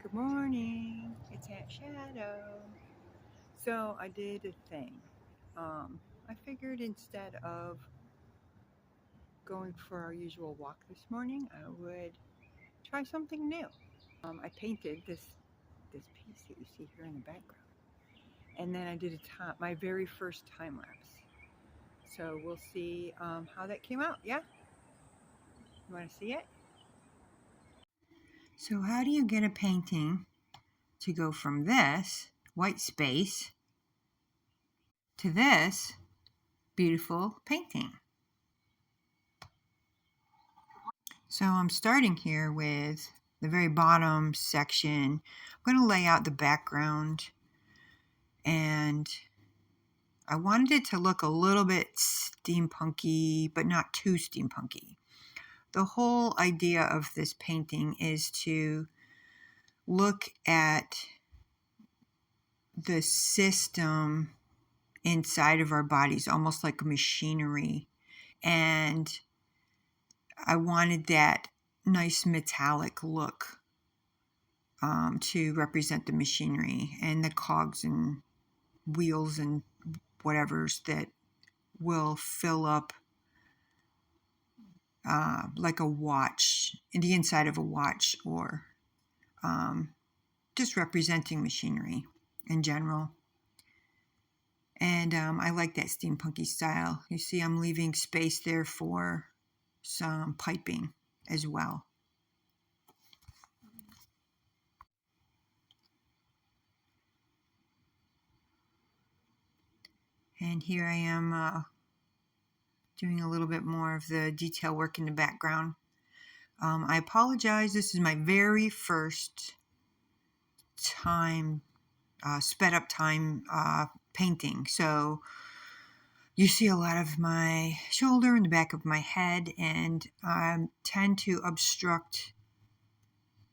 Good morning, it's Aunt Shadow. So I did a thing. I figured instead of going for our usual walk this morning, I would try something new. I painted this piece that you see here in the background, and then I did my very first time lapse. So we'll see how that came out. Yeah, you want to see it? So how do you get a painting to go from this white space to this beautiful painting? So I'm starting here with the very bottom section. I'm going to lay out the background, and I wanted it to look a little bit steampunky, but not too steampunky. The whole idea of this painting is to look at the system inside of our bodies, almost like a machinery. And I wanted that nice metallic look to represent the machinery and the cogs and wheels and whatever's that will fill up like a watch, in the inside of a watch, or just representing machinery in general. And I like that steampunky style. You see, I'm leaving space there for some piping as well. And here I am doing a little bit more of the detail work in the background. I apologize. This is my very first time, sped up time painting. So you see a lot of my shoulder and the back of my head, and I tend to obstruct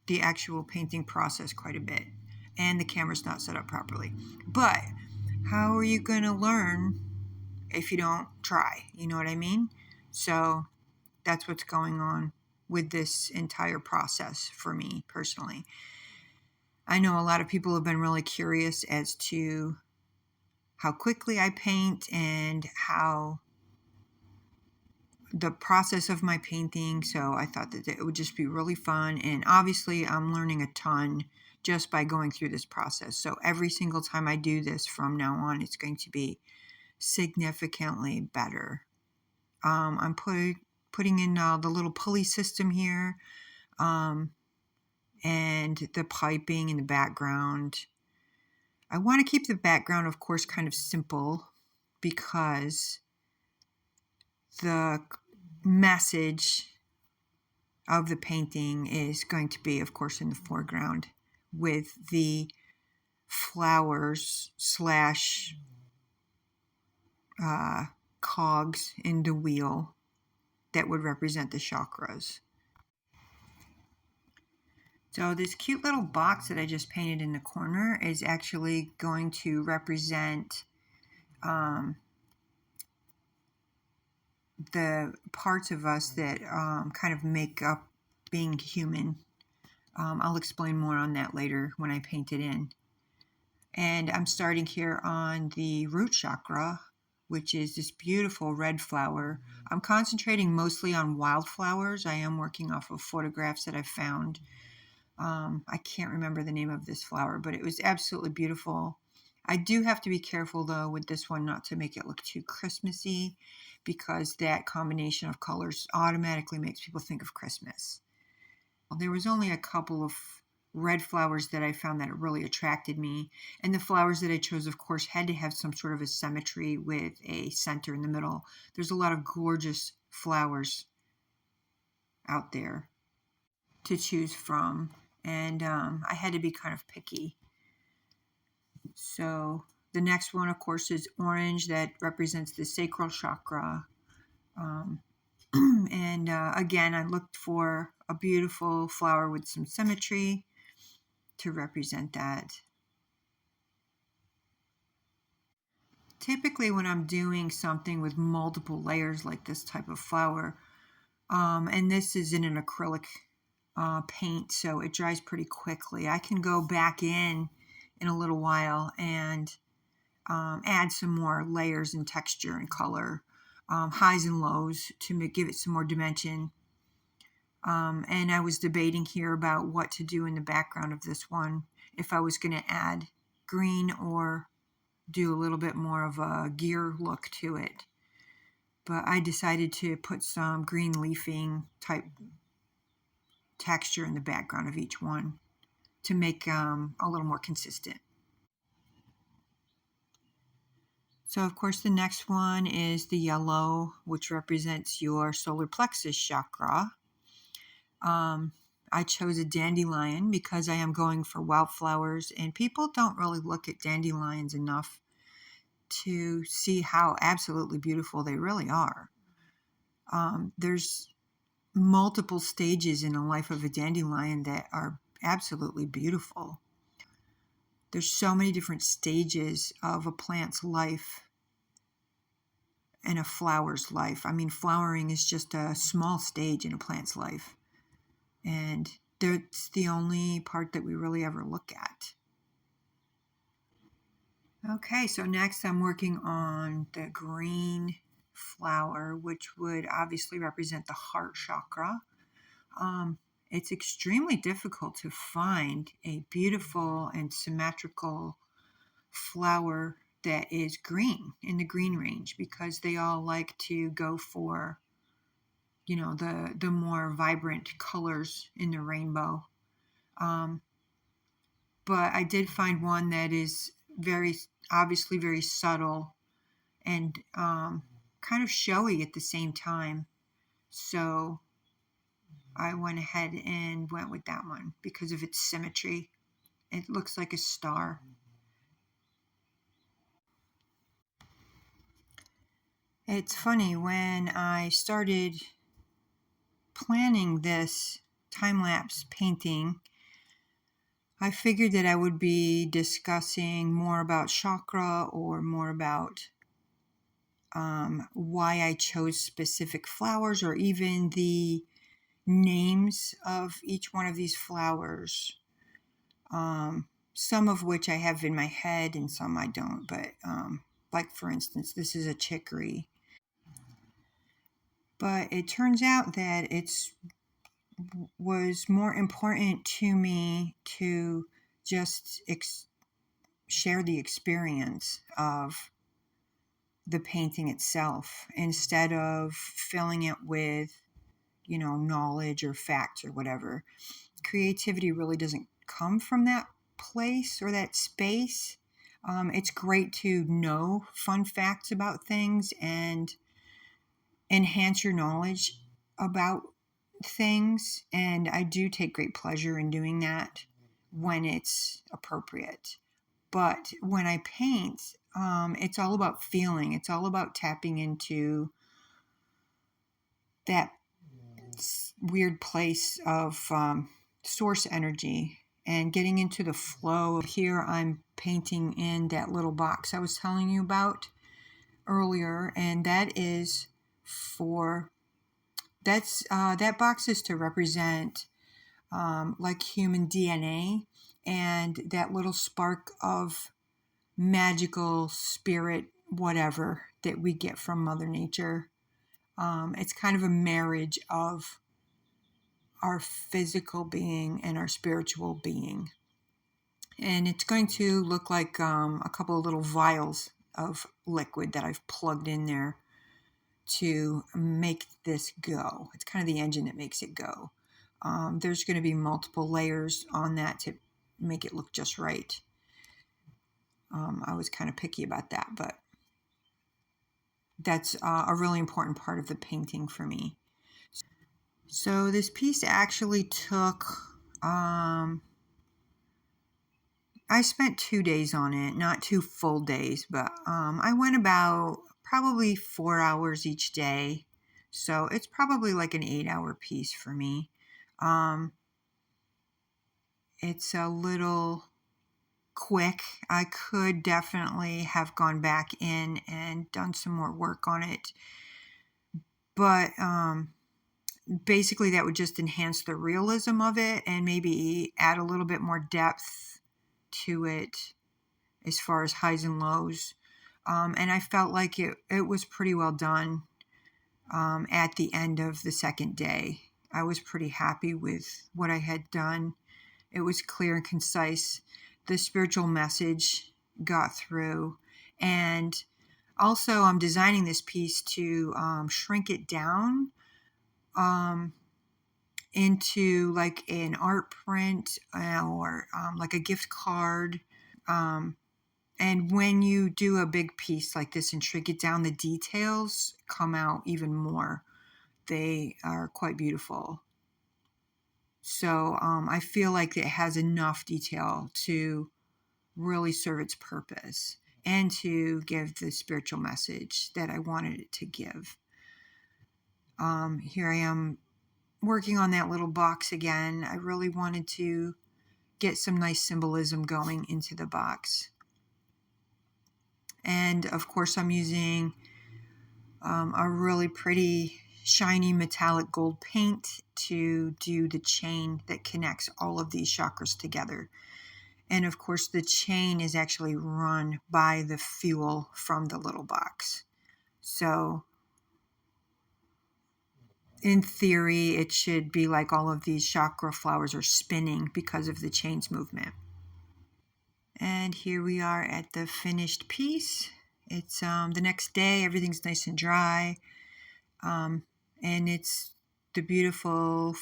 the actual painting process quite a bit. And the camera's not set up properly. But how are you going to learn if you don't try? You know what I mean? So that's what's going on with this entire process for me personally. I know a lot of people have been really curious as to how quickly I paint and how the process of my painting. So I thought that it would just be really fun. And obviously I'm learning a ton just by going through this process. So every single time I do this from now on, it's going to be significantly better. I'm putting in the little pulley system here, and the piping in the background. I want to keep the background, of course, kind of simple, because the message of the painting is going to be, of course, in the foreground with the flowers slash cogs in the wheel that would represent the chakras. So this cute little box that I just painted in the corner is actually going to represent the parts of us that kind of make up being human. I'll explain more on that later when I paint it in. And I'm starting here on the root chakra, which is this beautiful red flower. I'm concentrating mostly on wildflowers. I am working off of photographs that I found. I can't remember the name of this flower, but it was absolutely beautiful. I do have to be careful, though, with this one not to make it look too Christmassy, because that combination of colors automatically makes people think of Christmas. There was only a couple of red flowers that I found that really attracted me, and the flowers that I chose, of course, had to have some sort of a symmetry with a center in the middle. There's a lot of gorgeous flowers out there to choose from, and I had to be kind of picky. So the next one, of course, is orange. That represents the sacral chakra. And again, I looked for a beautiful flower with some symmetry to represent that. Typically, when I'm doing something with multiple layers like this type of flower, and this is in an acrylic paint, so it dries pretty quickly. I can go back in a little while and add some more layers and texture and color, highs and lows to give it some more dimension. And I was debating here about what to do in the background of this one, if I was going to add green or do a little bit more of a gear look to it. But I decided to put some green leafing type texture in the background of each one to make a little more consistent. So of course the next one is the yellow, which represents your solar plexus chakra. I chose a dandelion because I am going for wildflowers, and people don't really look at dandelions enough to see how absolutely beautiful they really are. There's multiple stages in the life of a dandelion that are absolutely beautiful. There's so many different stages of a plant's life and a flower's life. I mean, flowering is just a small stage in a plant's life, and that's the only part that we really ever look at. Okay, so next I'm working on the green flower, which would obviously represent the heart chakra. It's extremely difficult to find a beautiful and symmetrical flower that is green, in the green range, because they all like to go for, the more vibrant colors in the rainbow. But I did find one that is obviously very subtle and kind of showy at the same time. So I went ahead and went with that one because of its symmetry. It looks like a star. It's funny, when I started planning this time-lapse painting, I figured that I would be discussing more about chakra or more about why I chose specific flowers, or even the names of each one of these flowers. Some of which I have in my head and some I don't. But like, for instance, this is a chicory. But it turns out that it's was more important to me to just share the experience of the painting itself, instead of filling it with, knowledge or facts or whatever. Creativity really doesn't come from that place or that space. It's great to know fun facts about things and enhance your knowledge about things, and I do take great pleasure in doing that when it's appropriate. But when I paint, it's all about feeling. It's all about tapping into that weird place of source energy and getting into the flow. Here I'm painting in that little box I was telling you about earlier, and that box is to represent like human DNA and that little spark of magical spirit, whatever, that we get from Mother Nature. It's kind of a marriage of our physical being and our spiritual being. And it's going to look like a couple of little vials of liquid that I've plugged in there to make this go. It's kind of the engine that makes it go. There's going to be multiple layers on that to make it look just right. I was kind of picky about that, but that's a really important part of the painting for me. So this piece actually took, I spent 2 days on it, not 2 full days, but I went about probably 4 hours each day. So it's probably like an 8-hour piece for me. It's a little quick. I could definitely have gone back in and done some more work on it. But basically that would just enhance the realism of it and maybe add a little bit more depth to it as far as highs and lows. And I felt like it was pretty well done at the end of the second day. I was pretty happy with what I had done. It was clear and concise. The spiritual message got through. And also, I'm designing this piece to shrink it down into like an art print or like a gift card. And when you do a big piece like this and shrink it down, the details come out even more. They are quite beautiful. So I feel like it has enough detail to really serve its purpose and to give the spiritual message that I wanted it to give. Here I am working on that little box again. I really wanted to get some nice symbolism going into the box. And of course, I'm using a really pretty shiny metallic gold paint to do the chain that connects all of these chakras together. And of course, the chain is actually run by the fuel from the little box. So in theory, it should be like all of these chakra flowers are spinning because of the chain's movement. And here we are at the finished piece. It's the next day, everything's nice and dry. And it's the beautiful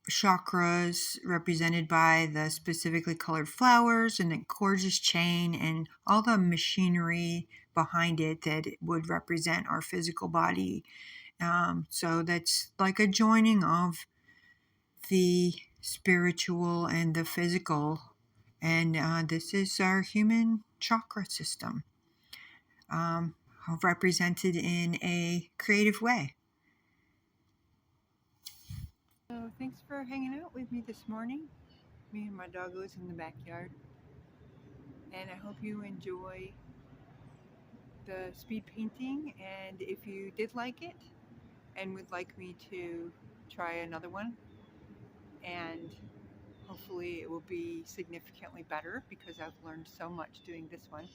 chakras represented by the specifically colored flowers and the gorgeous chain and all the machinery behind it that would represent our physical body. So that's like a joining of the spiritual and the physical. And this is our human chakra system, represented in a creative way. So thanks for hanging out with me this morning. Me and my doggos in the backyard. And I hope you enjoy the speed painting. And if you did like it and would like me to try another one, and hopefully it will be significantly better because I've learned so much doing this one,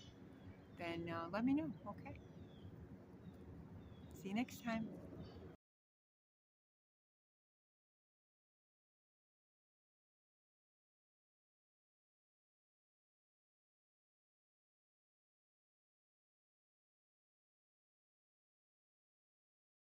then let me know. Okay. See you next time.